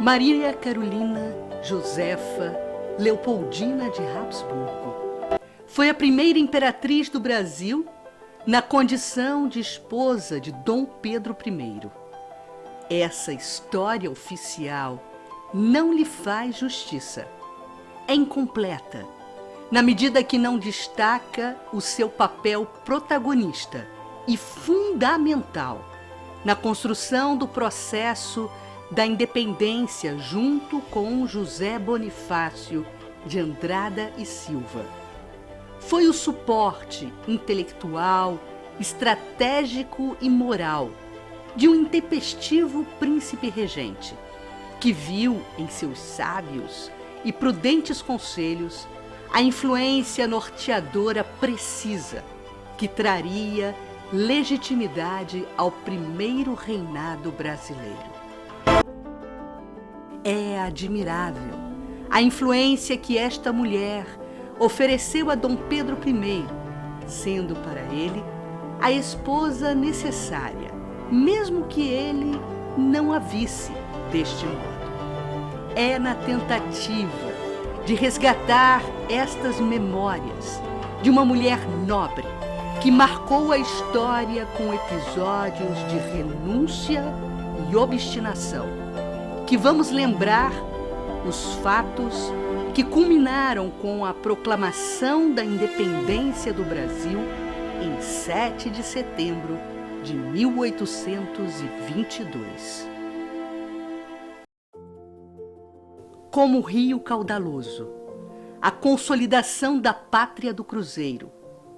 Maria Carolina Josefa Leopoldina de Habsburgo foi a primeira imperatriz do Brasil na condição de esposa de Dom Pedro I. Essa história oficial não lhe faz justiça. É incompleta, na medida que não destaca o seu papel protagonista e fundamental na construção do processo da independência junto com José Bonifácio de Andrada e Silva. Foi o suporte intelectual, estratégico e moral de um intempestivo príncipe regente, que viu em seus sábios e prudentes conselhos a influência norteadora precisa que traria legitimidade ao primeiro reinado brasileiro. É admirável a influência que esta mulher ofereceu a Dom Pedro I, sendo para ele a esposa necessária, mesmo que ele não a visse deste modo. É na tentativa de resgatar estas memórias de uma mulher nobre que marcou a história com episódios de renúncia e obstinação, que vamos lembrar os fatos que culminaram com a proclamação da independência do Brasil em 7 de setembro de 1822. Como rio caudaloso, a consolidação da pátria do Cruzeiro,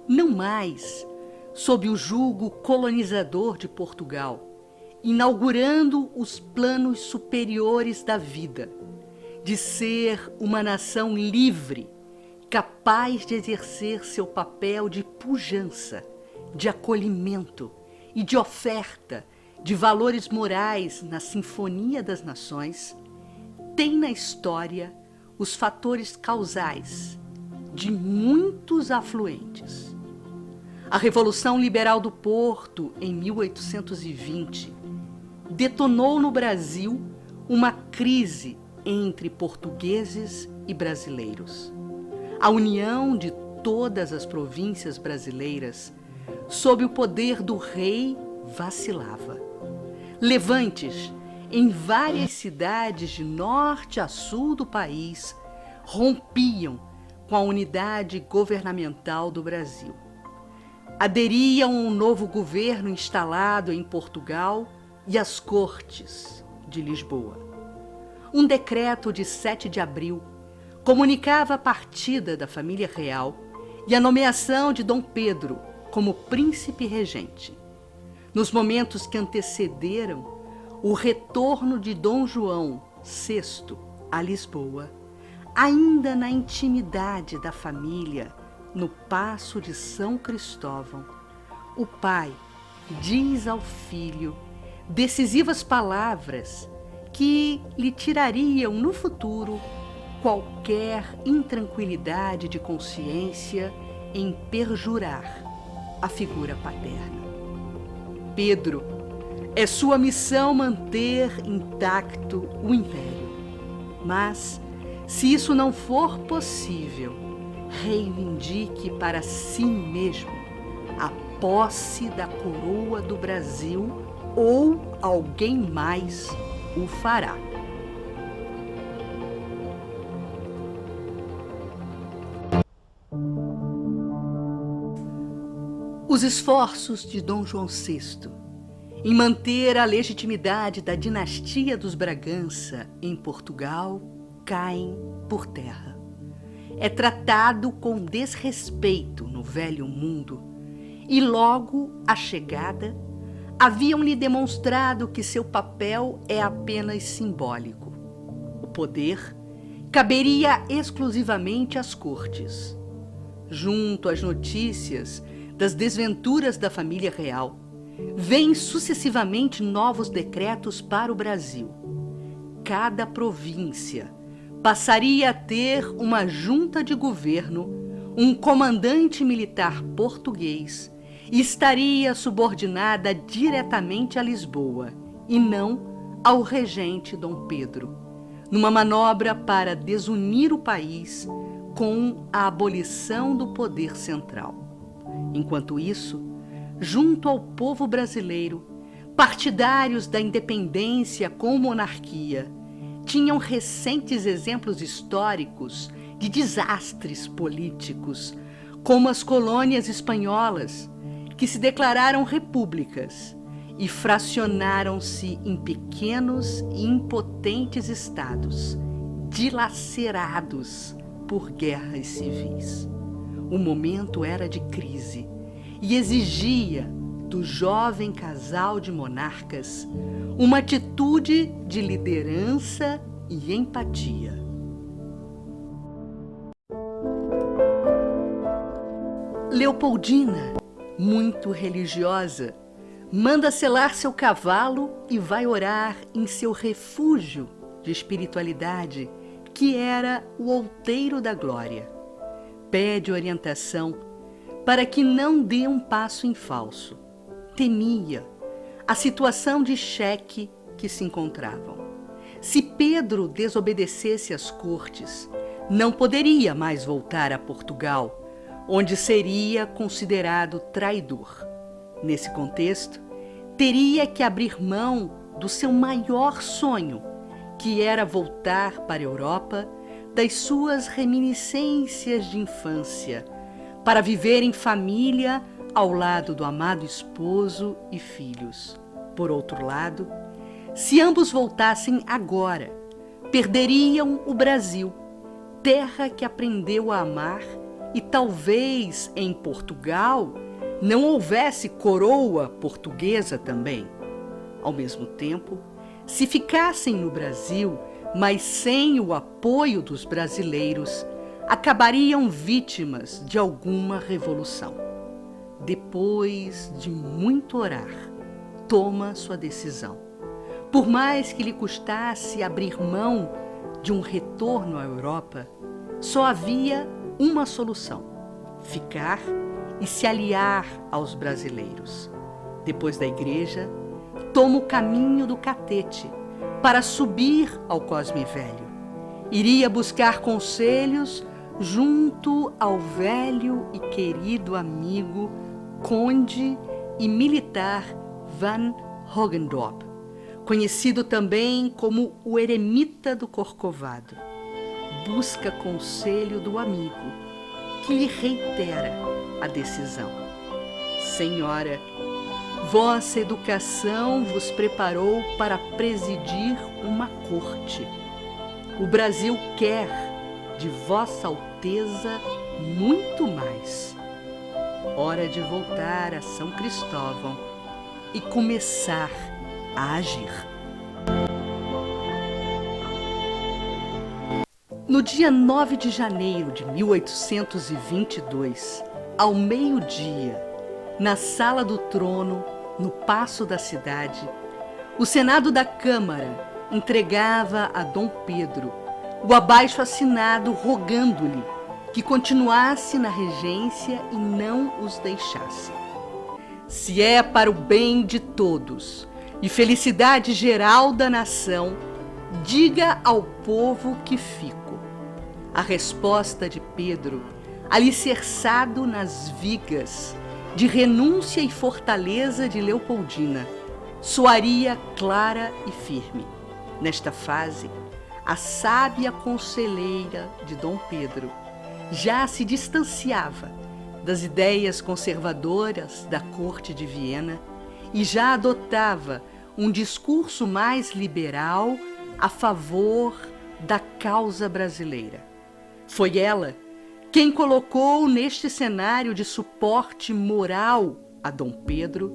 não mais sob o jugo colonizador de Portugal, inaugurando os planos superiores da vida, de ser uma nação livre, capaz de exercer seu papel de pujança, de acolhimento e de oferta de valores morais na Sinfonia das Nações, tem na história os fatores causais de muitos afluentes. A Revolução Liberal do Porto, em 1820, detonou no Brasil uma crise entre portugueses e brasileiros. A união de todas as províncias brasileiras sob o poder do rei vacilava. Levantes em várias cidades de norte a sul do país rompiam com a unidade governamental do Brasil. Aderiam um novo governo instalado em Portugal e às Cortes de Lisboa. Um decreto de 7 de abril comunicava a partida da família real e a nomeação de Dom Pedro como príncipe regente. Nos momentos que antecederam o retorno de Dom João VI a Lisboa, ainda na intimidade da família, no Paço de São Cristóvão, o pai diz ao filho decisivas palavras que lhe tirariam no futuro qualquer intranquilidade de consciência em perjurar a figura paterna. Pedro, é sua missão manter intacto o império. Mas, se isso não for possível, reivindique para si mesmo a posse da coroa do Brasil ou alguém mais o fará. Os esforços de Dom João VI em manter a legitimidade da dinastia dos Bragança em Portugal caem por terra. É tratado com desrespeito no velho mundo e logo à chegada haviam-lhe demonstrado que seu papel é apenas simbólico. O poder caberia exclusivamente às cortes. Junto às notícias das desventuras da família real, vêm sucessivamente novos decretos para o Brasil. Cada província passaria a ter uma junta de governo, um comandante militar português e estaria subordinada diretamente a Lisboa e não ao regente Dom Pedro, numa manobra para desunir o país com a abolição do poder central. Enquanto isso, junto ao povo brasileiro, partidários da independência com monarquia tinham recentes exemplos históricos de desastres políticos, como as colônias espanholas, que se declararam repúblicas e fracionaram-se em pequenos e impotentes estados, dilacerados por guerras civis. O momento era de crise e exigia do jovem casal de monarcas uma atitude de liderança e empatia. Leopoldina, muito religiosa, manda selar seu cavalo e vai orar em seu refúgio de espiritualidade, que era o Outeiro da Glória. Pede orientação para que não dê um passo em falso. Temia a situação de cheque que se encontravam. Se Pedro desobedecesse às cortes, não poderia mais voltar a Portugal, onde seria considerado traidor. Nesse contexto, teria que abrir mão do seu maior sonho, que era voltar para a Europa, das suas reminiscências de infância, para viver em família ao lado do amado esposo e filhos. Por outro lado, se ambos voltassem agora, perderiam o Brasil, terra que aprendeu a amar, e talvez em Portugal não houvesse coroa portuguesa também. Ao mesmo tempo, se ficassem no Brasil, mas sem o apoio dos brasileiros, acabariam vítimas de alguma revolução. Depois de muito orar, toma sua decisão. Por mais que lhe custasse abrir mão de um retorno à Europa, só havia uma solução: ficar e se aliar aos brasileiros. Depois da igreja, toma o caminho do Catete para subir ao Cosme Velho. Iria buscar conselhos junto ao velho e querido amigo, conde e militar Van Hogendorp, conhecido também como o Eremita do Corcovado. Busca conselho do amigo, que lhe reitera a decisão. Senhora, vossa educação vos preparou para presidir uma corte. O Brasil quer de Vossa Alteza muito mais. Hora de voltar a São Cristóvão e começar a agir. No dia 9 de janeiro de 1822, ao meio-dia, na Sala do Trono, no Paço da Cidade, o Senado da Câmara entregava a Dom Pedro o abaixo-assinado rogando-lhe que continuasse na regência e não os deixasse. Se é para o bem de todos e felicidade geral da nação, diga ao povo que fico. A resposta de Pedro, alicerçado nas vigas de renúncia e fortaleza de Leopoldina, soaria clara e firme. Nesta fase, a sábia conselheira de Dom Pedro já se distanciava das ideias conservadoras da corte de Viena e já adotava um discurso mais liberal a favor da causa brasileira. Foi ela quem colocou neste cenário de suporte moral a Dom Pedro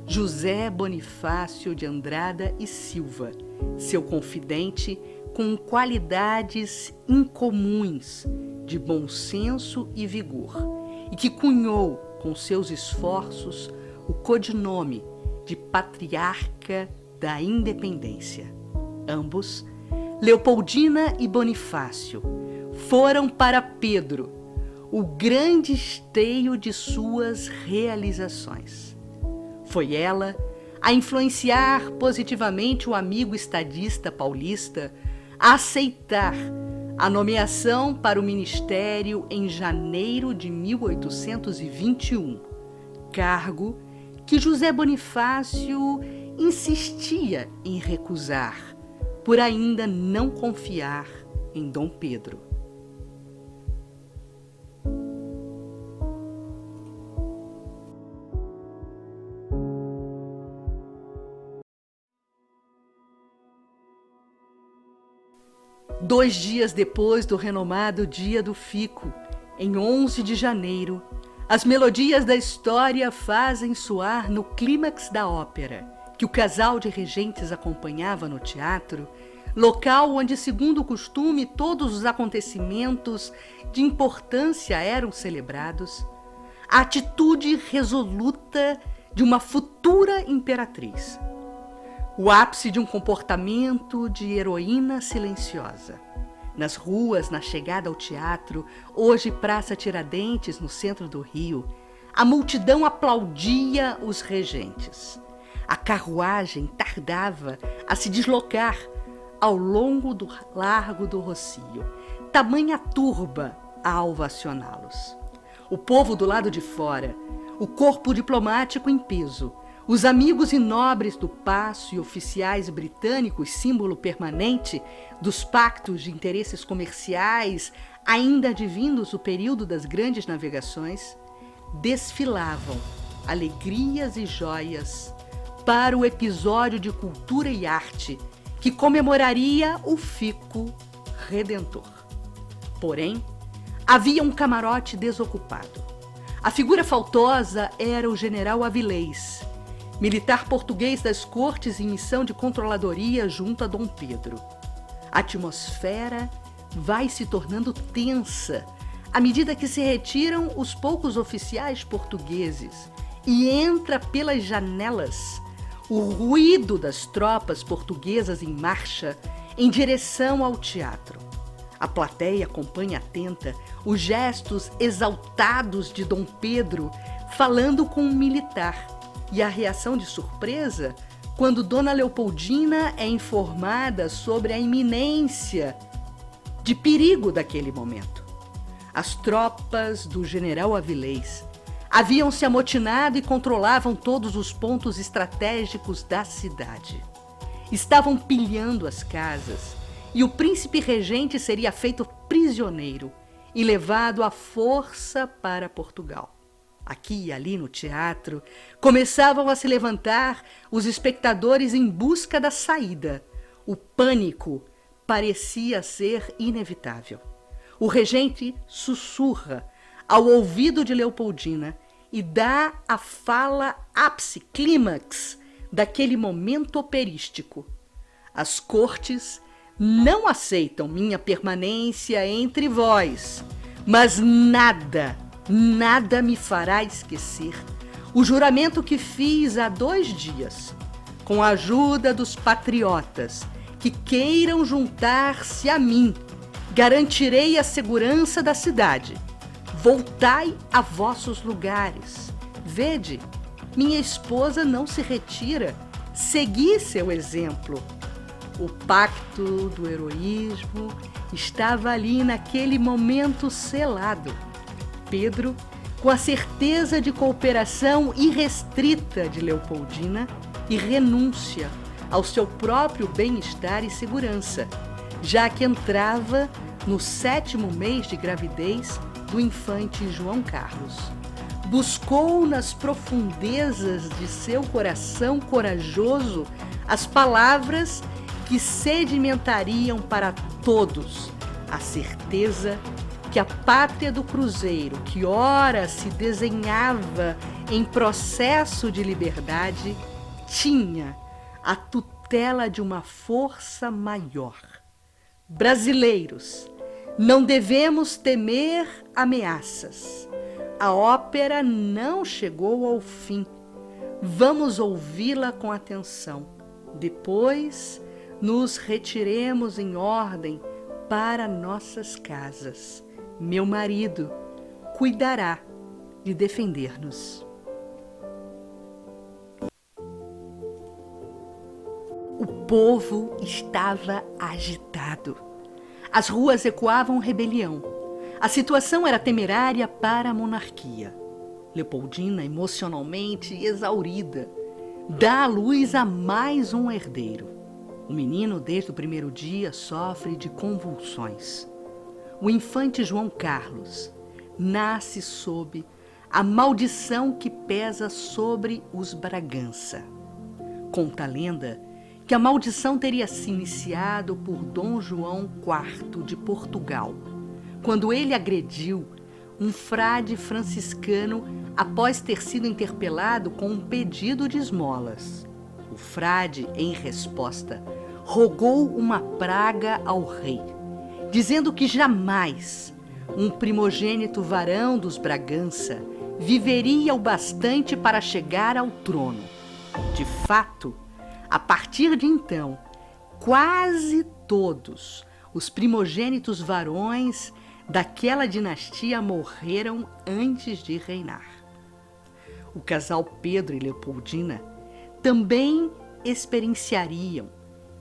José Bonifácio de Andrada e Silva, seu confidente com qualidades incomuns de bom senso e vigor, e que cunhou com seus esforços o codinome de Patriarca da Independência. Ambos, Leopoldina e Bonifácio, foram para Pedro o grande esteio de suas realizações. Foi ela a influenciar positivamente o amigo estadista paulista a aceitar a nomeação para o ministério em janeiro de 1821, cargo que José Bonifácio insistia em recusar, por ainda não confiar em Dom Pedro. Dois dias depois do renomado Dia do Fico, em 11 de janeiro, as melodias da história fazem soar no clímax da ópera, que o casal de regentes acompanhava no teatro, local onde, segundo o costume, todos os acontecimentos de importância eram celebrados, a atitude resoluta de uma futura imperatriz. O ápice de um comportamento de heroína silenciosa. Nas ruas, na chegada ao teatro, hoje Praça Tiradentes, no centro do Rio, a multidão aplaudia os regentes. A carruagem tardava a se deslocar ao longo do Largo do Rocio, tamanha turba a ovacioná-los. O povo do lado de fora, o corpo diplomático em peso, os amigos e nobres do paço e oficiais britânicos, símbolo permanente dos pactos de interesses comerciais, ainda advindos do período das grandes navegações, desfilavam alegrias e joias para o episódio de cultura e arte que comemoraria o Fico Redentor. Porém, havia um camarote desocupado. A figura faltosa era o general Avilés, militar português das cortes em missão de controladoria junto a Dom Pedro. A atmosfera vai se tornando tensa à medida que se retiram os poucos oficiais portugueses e entra pelas janelas o ruído das tropas portuguesas em marcha em direção ao teatro. A plateia acompanha atenta os gestos exaltados de Dom Pedro falando com um militar e a reação de surpresa quando Dona Leopoldina é informada sobre a iminência de perigo daquele momento. As tropas do general Avilés haviam se amotinado e controlavam todos os pontos estratégicos da cidade. Estavam pilhando as casas e o príncipe regente seria feito prisioneiro e levado à força para Portugal. Aqui e ali no teatro, começavam a se levantar os espectadores em busca da saída. O pânico parecia ser inevitável. O regente sussurra ao ouvido de Leopoldina e dá a fala ápice, clímax, daquele momento operístico. As cortes não aceitam minha permanência entre vós, mas nada me fará esquecer o juramento que fiz há 2 dias, com a ajuda dos patriotas que queiram juntar-se a mim. Garantirei a segurança da cidade. Voltai a vossos lugares. Vede, minha esposa não se retira. Segui seu exemplo. O pacto do heroísmo estava ali naquele momento selado. Pedro, com a certeza de cooperação irrestrita de Leopoldina e renúncia ao seu próprio bem-estar e segurança, já que entrava no 7º mês de gravidez do infante João Carlos. Buscou nas profundezas de seu coração corajoso as palavras que sedimentariam para todos a certeza que a pátria do Cruzeiro, que ora se desenhava em processo de liberdade, tinha a tutela de uma força maior. Brasileiros, não devemos temer ameaças. A ópera não chegou ao fim. Vamos ouvi-la com atenção. Depois, nos retiremos em ordem para nossas casas. Meu marido cuidará de defender-nos. O povo estava agitado. As ruas ecoavam rebelião. A situação era temerária para a monarquia. Leopoldina, emocionalmente exaurida, dá à luz a mais um herdeiro. O menino, desde o primeiro dia, sofre de convulsões. O infante João Carlos nasce sob a maldição que pesa sobre os Bragança. Conta a lenda que a maldição teria se iniciado por Dom João IV de Portugal, quando ele agrediu um frade franciscano após ter sido interpelado com um pedido de esmolas. O frade, em resposta, rogou uma praga ao rei, dizendo que jamais um primogênito varão dos Bragança viveria o bastante para chegar ao trono. De fato, a partir de então, quase todos os primogênitos varões daquela dinastia morreram antes de reinar. O casal Pedro e Leopoldina também experienciariam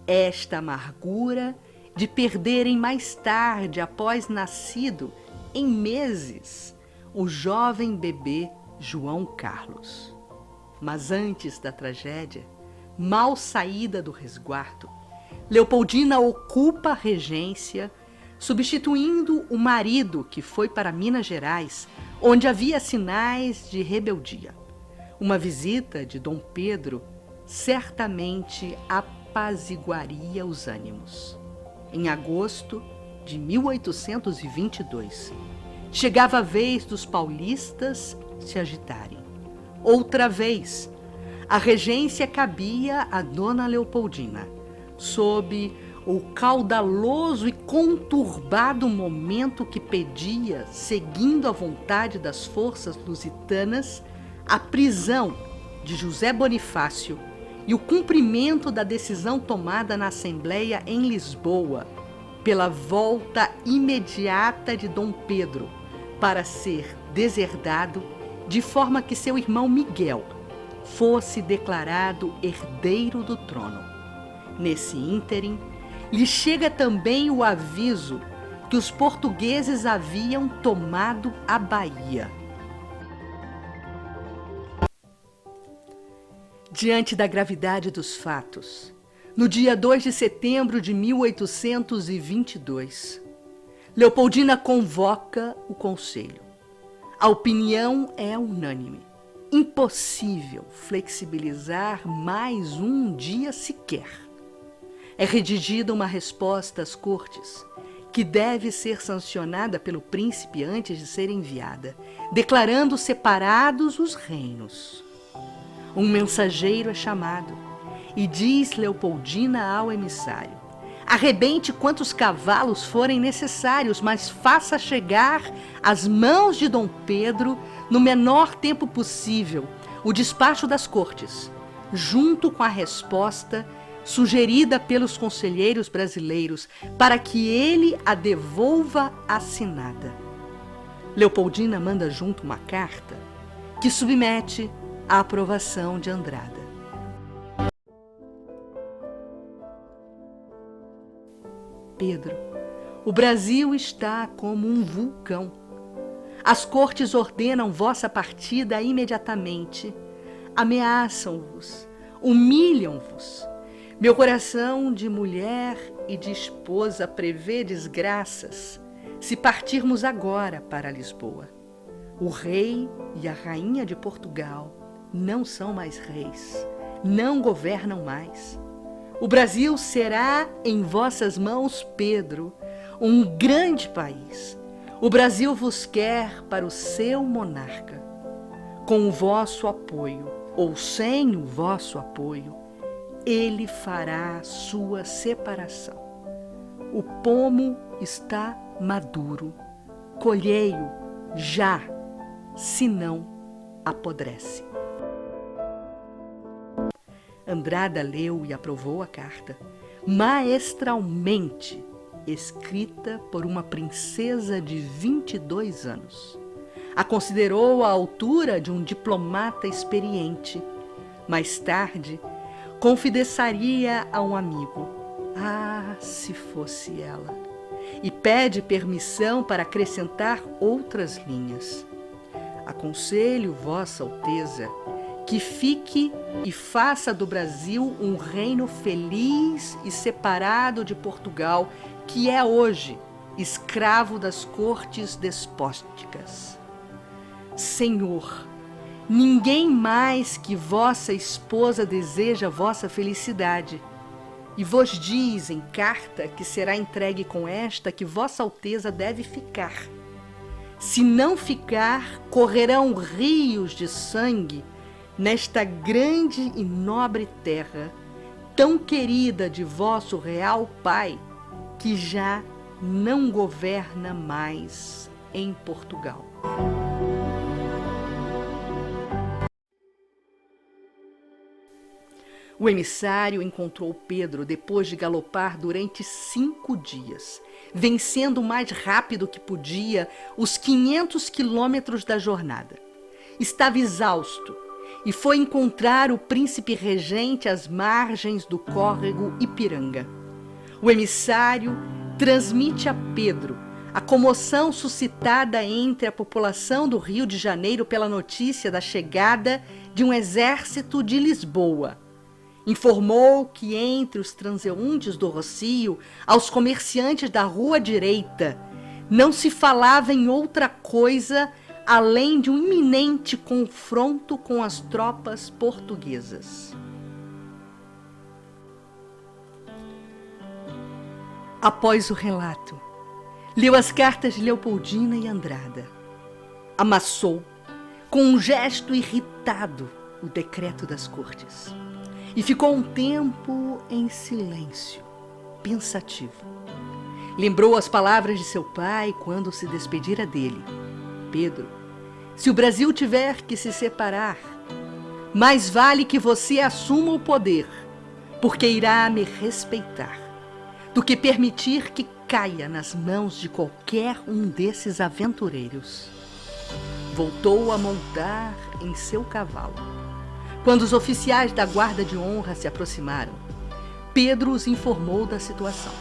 esta amargura de perderem mais tarde, após nascido, em meses, o jovem bebê João Carlos. Mas antes da tragédia, mal saída do resguardo, Leopoldina ocupa a regência, substituindo o marido que foi para Minas Gerais, onde havia sinais de rebeldia. Uma visita de Dom Pedro certamente apaziguaria os ânimos. Em agosto de 1822, chegava a vez dos paulistas se agitarem. Outra vez, a regência cabia a Dona Leopoldina, sob o caudaloso e conturbado momento que pedia, seguindo a vontade das forças lusitanas, a prisão de José Bonifácio e o cumprimento da decisão tomada na Assembleia em Lisboa pela volta imediata de Dom Pedro para ser deserdado, de forma que seu irmão Miguel fosse declarado herdeiro do trono. Nesse ínterim, lhe chega também o aviso que os portugueses haviam tomado a Bahia. Diante da gravidade dos fatos, no dia 2 de setembro de 1822, Leopoldina convoca o conselho. A opinião é unânime. Impossível flexibilizar mais um dia sequer. É redigida uma resposta às cortes, que deve ser sancionada pelo príncipe antes de ser enviada, declarando separados os reinos. Um mensageiro é chamado e diz Leopoldina ao emissário: arrebente quantos cavalos forem necessários, mas faça chegar às mãos de Dom Pedro, no menor tempo possível, o despacho das cortes, junto com a resposta sugerida pelos conselheiros brasileiros, para que ele a devolva assinada. Leopoldina manda junto uma carta que submete à aprovação de Andrada. Pedro, o Brasil está como um vulcão. As cortes ordenam vossa partida imediatamente. Ameaçam-vos, humilham-vos. Meu coração de mulher e de esposa prevê desgraças se partirmos agora para Lisboa. O rei e a rainha de Portugal não são mais reis, não governam mais. O Brasil será em vossas mãos, Pedro, um grande país. O Brasil vos quer para o seu monarca. Com o vosso apoio, ou sem o vosso apoio, ele fará sua separação. O pomo está maduro. Colhei-o já, senão apodrece. Andrada leu e aprovou a carta, maestralmente escrita por uma princesa de 22 anos. A considerou à altura de um diplomata experiente. Mais tarde, confidenciaria a um amigo: ah, se fosse ela! E pede permissão para acrescentar outras linhas. Aconselho Vossa Alteza que fique e faça do Brasil um reino feliz e separado de Portugal, que é hoje escravo das cortes despóticas. Senhor, ninguém mais que vossa esposa deseja vossa felicidade, e vos diz em carta que será entregue com esta que Vossa Alteza deve ficar. Se não ficar, correrão rios de sangue nesta grande e nobre terra, tão querida de vosso real pai, que já não governa mais em Portugal. O emissário encontrou Pedro depois de galopar durante 5 dias, vencendo o mais rápido que podia os 500 quilômetros da jornada. Estava exausto e foi encontrar o príncipe regente às margens do córrego Ipiranga. O emissário transmite a Pedro a comoção suscitada entre a população do Rio de Janeiro pela notícia da chegada de um exército de Lisboa. Informou que entre os transeuntes do Rocio, aos comerciantes da Rua Direita, não se falava em outra coisa além de um iminente confronto com as tropas portuguesas. Após o relato, leu as cartas de Leopoldina e Andrada. Amassou, com um gesto irritado, o decreto das cortes. E ficou um tempo em silêncio, pensativo. Lembrou as palavras de seu pai quando se despedira dele. Pedro, se o Brasil tiver que se separar, mais vale que você assuma o poder, porque irá me respeitar, do que permitir que caia nas mãos de qualquer um desses aventureiros. Voltou a montar em seu cavalo. Quando os oficiais da guarda de honra se aproximaram, Pedro os informou da situação.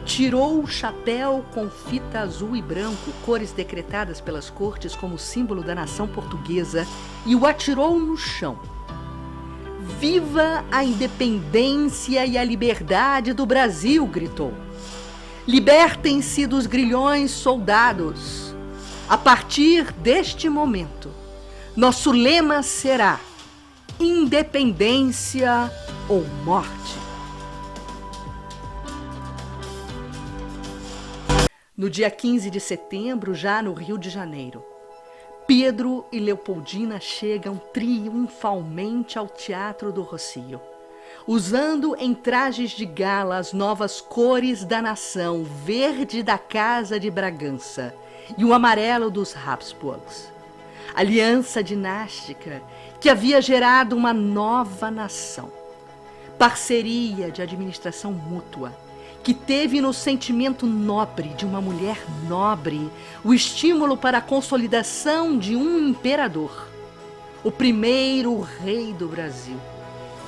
Tirou o chapéu com fita azul e branco, cores decretadas pelas cortes como símbolo da nação portuguesa, e o atirou no chão. Viva a independência e a liberdade do Brasil, gritou. Libertem-se dos grilhões, soldados. A partir deste momento, nosso lema será independência ou morte. No dia 15 de setembro, já no Rio de Janeiro, Pedro e Leopoldina chegam triunfalmente ao Teatro do Rocio, usando em trajes de gala as novas cores da nação, verde da Casa de Bragança e o amarelo dos Habsburgs. Aliança dinástica que havia gerado uma nova nação. Parceria de administração mútua, que teve no sentimento nobre de uma mulher nobre o estímulo para a consolidação de um imperador, o primeiro rei do Brasil.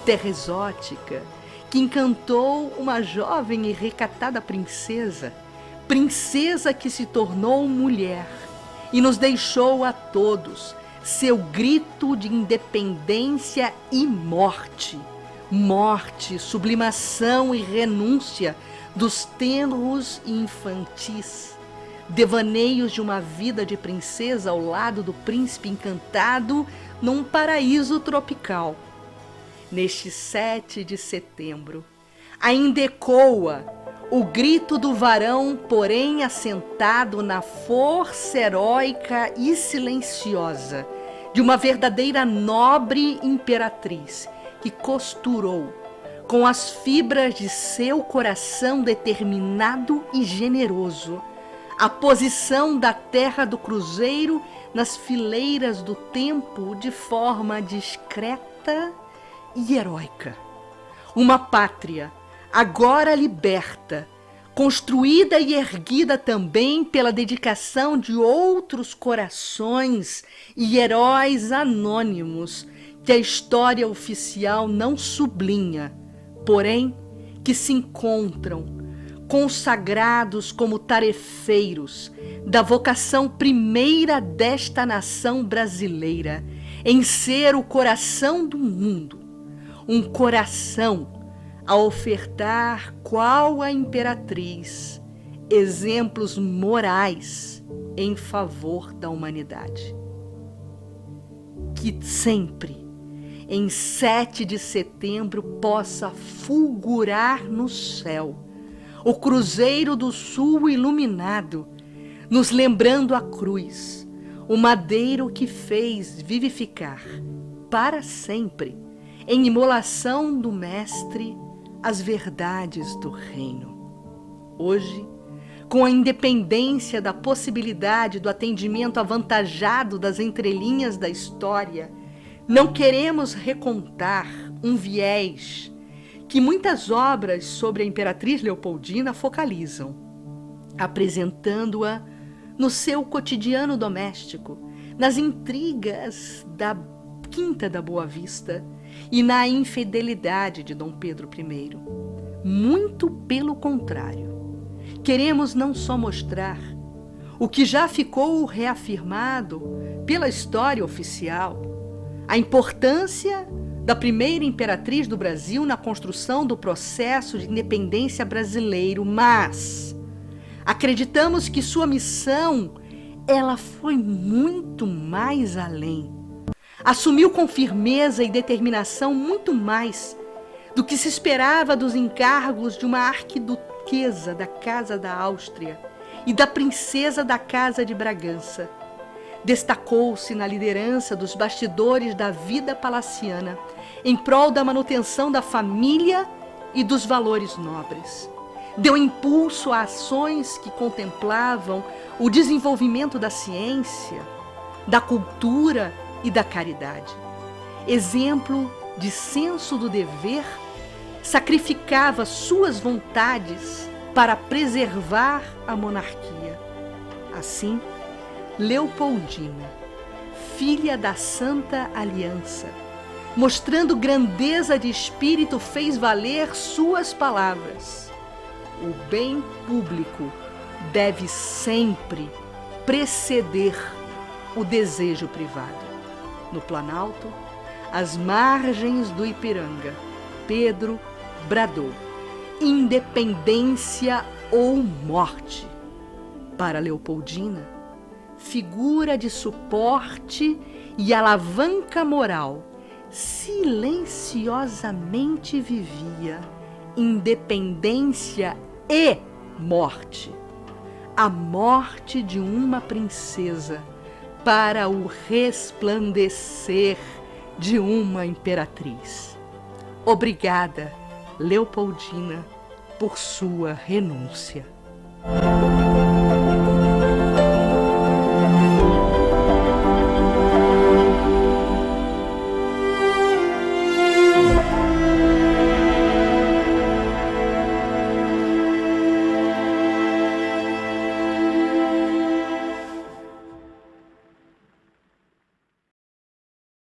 Terra exótica que encantou uma jovem e recatada princesa, princesa que se tornou mulher e nos deixou a todos seu grito de independência e morte. Morte, sublimação e renúncia dos tenros e infantis, devaneios de uma vida de princesa ao lado do príncipe encantado num paraíso tropical. Neste 7 de setembro, ainda ecoa o grito do varão, porém assentado na força heróica e silenciosa de uma verdadeira nobre imperatriz que costurou com as fibras de seu coração determinado e generoso a posição da terra do cruzeiro nas fileiras do tempo de forma discreta e heróica. Uma pátria agora liberta, construída e erguida também pela dedicação de outros corações e heróis anônimos que a história oficial não sublinha, porém que se encontram consagrados como tarefeiros da vocação primeira desta nação brasileira em ser o coração do mundo, um coração a ofertar, qual a imperatriz, exemplos morais em favor da humanidade. Que sempre, em 7 de setembro, possa fulgurar no céu o Cruzeiro do Sul iluminado, nos lembrando a cruz, o madeiro que fez vivificar para sempre, em imolação do Mestre, as verdades do reino. Hoje, com a independência da possibilidade do atendimento avantajado das entrelinhas da história, não queremos recontar um viés que muitas obras sobre a Imperatriz Leopoldina focalizam, apresentando-a no seu cotidiano doméstico, nas intrigas da Quinta da Boa Vista e na infidelidade de Dom Pedro I. Muito pelo contrário, queremos não só mostrar o que já ficou reafirmado pela história oficial, a importância da primeira imperatriz do Brasil na construção do processo de independência brasileiro, mas acreditamos que sua missão, ela foi muito mais além. Assumiu com firmeza e determinação muito mais do que se esperava dos encargos de uma arquiduquesa da Casa da Áustria e da princesa da Casa de Bragança. Destacou-se na liderança dos bastidores da vida palaciana, em prol da manutenção da família e dos valores nobres. Deu impulso a ações que contemplavam o desenvolvimento da ciência, da cultura e da caridade. Exemplo de senso do dever, sacrificava suas vontades para preservar a monarquia. Assim, Leopoldina, filha da Santa Aliança, mostrando grandeza de espírito, fez valer suas palavras. O bem público deve sempre preceder o desejo privado. No Planalto, às margens do Ipiranga, Pedro bradou: independência ou morte. Para Leopoldina, figura de suporte e alavanca moral, silenciosamente vivia independência e morte. A morte de uma princesa para o resplandecer de uma imperatriz. Obrigada, Leopoldina, por sua renúncia.